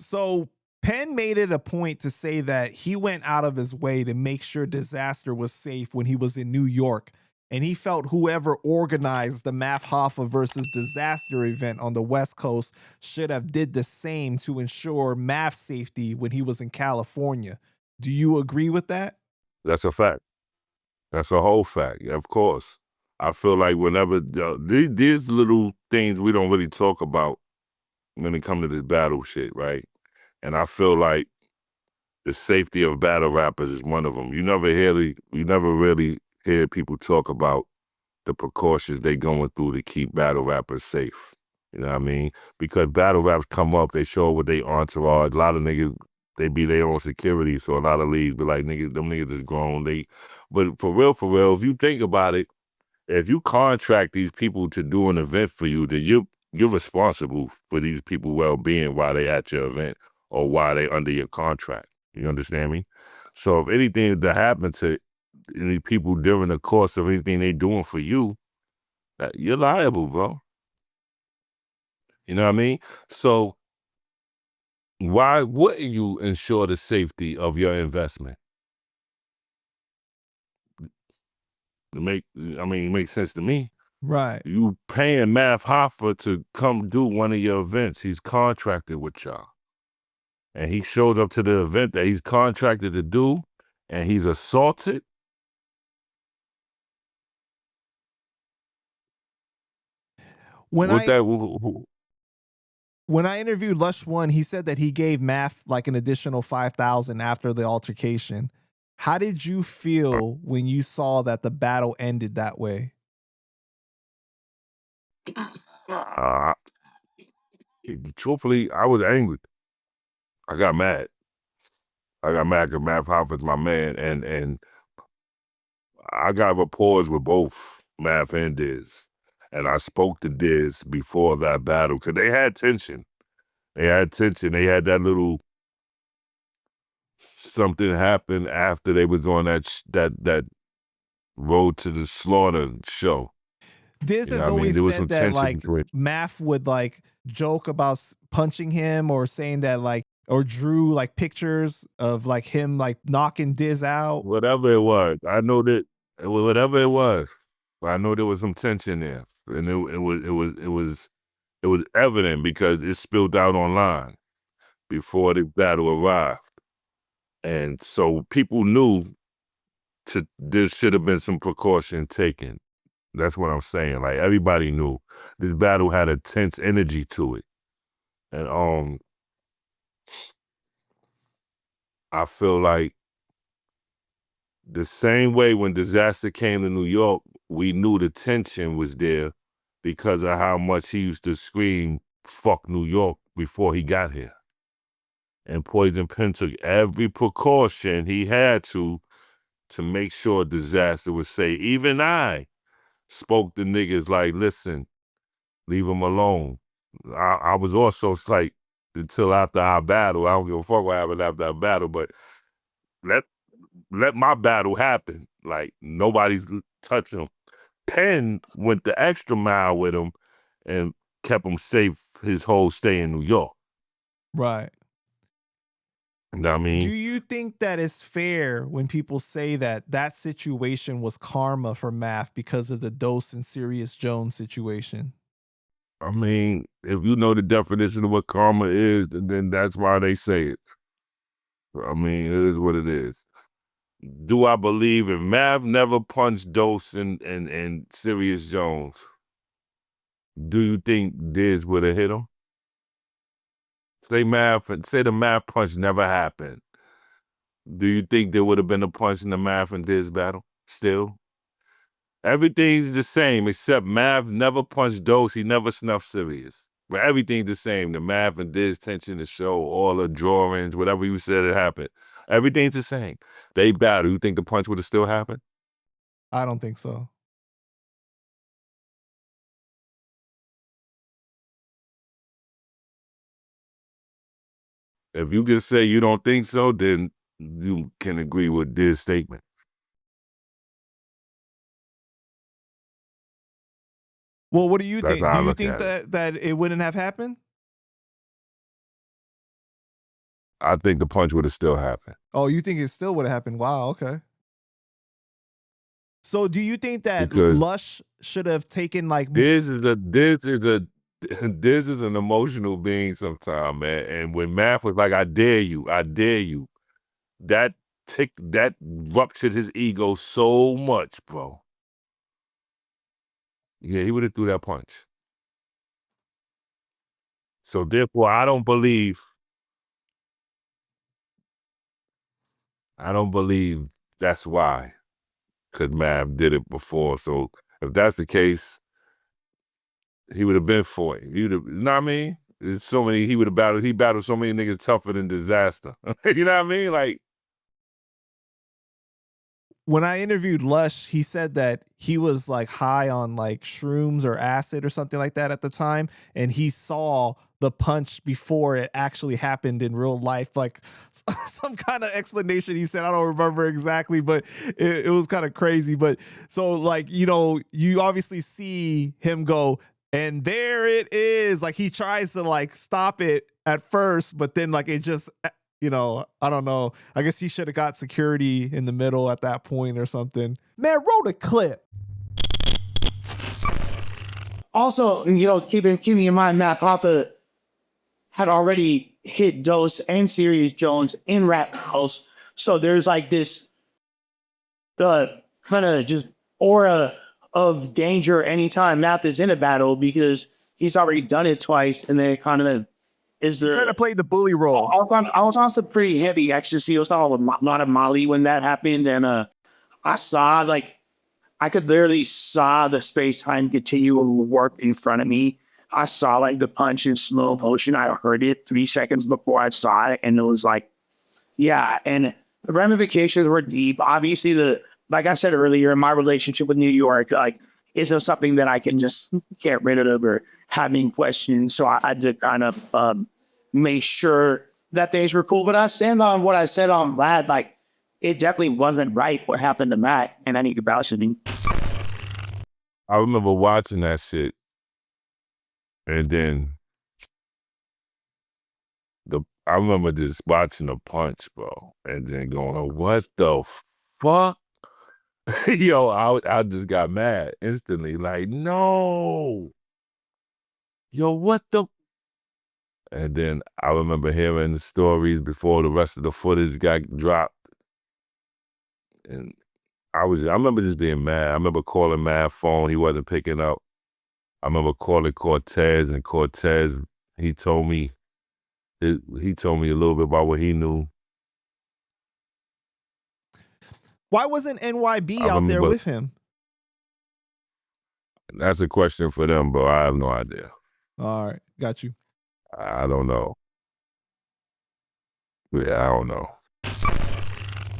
So Penn made it a point to say that he went out of his way to make sure Dizaster was safe when he was in New York. And he felt whoever organized the Math Hoffa versus Dizaster event on the West Coast should have did the same to ensure Math's safety when he was in California. Do you agree with that? That's a fact. That's a whole fact, of course. I feel like whenever these little things we don't really talk about when it comes to this battle shit, right? And I feel like the safety of battle rappers is one of them. You never really hear people talk about the precautions they going through to keep battle rappers safe. You know what I mean? Because battle raps come up, they show what they entourage. A lot of niggas, they be their own security, so a lot of leagues be like, niggas, them niggas is grown. But for real, if you think about it, if you contract these people to do an event for you, then you're responsible for these people's well-being while they at your event or while they under your contract. You understand me? So if anything that happened to any people during the course of anything they doing for you, you're liable, bro. You know what I mean? So why wouldn't you ensure the safety of your investment? It makes sense to me. Right. You paying Math Hoffa to come do one of your events. He's contracted with y'all. And he shows up to the event that he's contracted to do, and he's assaulted. When I interviewed Lush One, he said that he gave Math like an additional $5,000 after the altercation. How did you feel when you saw that the battle ended that way? Truthfully, I was angry. I got mad. Because Math Hoffa's my man, and I got rapport with both Math and Diz. And I spoke to Diz before that battle because they had tension. They had that little something happened after they was on that Road to the Slaughter show. Diz has always said that like Math would like joke about punching him or saying that like, or drew like pictures of like him like knocking Diz out. Whatever it was, I know that whatever it was, I know there was some tension there, and it was evident because it spilled out online before the battle arrived, and so people knew there should have been some precaution taken. That's what I'm saying. Like everybody knew this battle had a tense energy to it, and I feel like the same way when Dizaster came to New York, we knew the tension was there because of how much he used to scream "fuck New York" before he got here. And Poison Pen took every precaution he had to make sure Dizaster was safe. Even I spoke to niggas like, listen, leave him alone. I was also like, until after our battle, I don't give a fuck what happened after our battle, but let my battle happen. Like, nobody's touching him. Penn went the extra mile with him and kept him safe his whole stay in New York. Right. You know what I mean? Do you think that it's fair when people say that that situation was karma for Math because of the Dose and Sirius Jones situation? I mean, if you know the definition of what karma is, then that's why they say it. I mean, it is what it is. Do I believe if Mav never punched Dose and Sirius Jones, do you think Diz would have hit him? Say the Mav punch never happened. Do you think there would have been a punch in the Mav and Diz battle still? Everything's the same except Mav never punched Dose. He never snuffed Sirius. But everything's the same. The Mav and Diz tension, the show, all the drawings, whatever you said it happened. Everything's the same. They battle. You think the punch would have still happened? I don't think so. If you can say you don't think so, then you can agree with Diz's statement. Well, what do you think? Do you think that that it wouldn't have happened? I think the punch would have still happened. Oh, you think it still would have happened? Wow, okay. So do you think that Because Lush should have taken like Diz is an emotional being sometimes, man. And when Math was like, I dare you, that ruptured his ego so much, bro. Yeah, he would have threw that punch. So therefore, I don't believe that's why. Because Mav did it before. So if that's the case, he would have been for it. He would have, you know what I mean? There's so many, he battled so many niggas tougher than Dizaster. You know what I mean? Like, when I interviewed Lush, he said that he was like high on like shrooms or acid or something like that at the time, and he saw the punch before it actually happened in real life. Like some kind of explanation he said. I don't remember exactly, but it was kind of crazy. But so like, you know, you obviously see him go, and there it is. Like he tries to like stop it at first, but then like it just, you know, I don't know. I guess he should have got security in the middle at that point or something. Man, roll the clip. Also, you know, keeping in mind, Matt Hoffa had already hit Dose and Sirius Jones in rap house. So there's like this kind of just aura of danger anytime Math is in a battle because he's already done it twice, and then it kind of is the Kind of played the bully role. I was also pretty heavy ecstasy. I was on a lot of Molly when that happened, and I saw like I could literally saw the space time continuum work in front of me. I saw like the punch in slow motion. I heard it 3 seconds before I saw it, and it was like, yeah. And the ramifications were deep. Obviously, like I said earlier, my relationship with New York, like, isn't something that I can just get rid of or having questions. So I had to kind of make sure that things were cool. But I stand on what I said on Vlad. Like, it definitely wasn't right what happened to Matt in any capacity. I remember watching that shit, and then I remember just watching the punch, bro, and then going, what the fuck? Yo, I just got mad instantly. Like, no. Yo, what the? And then I remember hearing the stories before the rest of the footage got dropped. And I remember just being mad. I remember calling Mad phone. He wasn't picking up. I remember calling Cortez, and Cortez, he told me a little bit about what he knew. Why wasn't NYB out there with him? That's a question for them, bro. I have no idea. All right, got you. I don't know. Yeah, I don't know.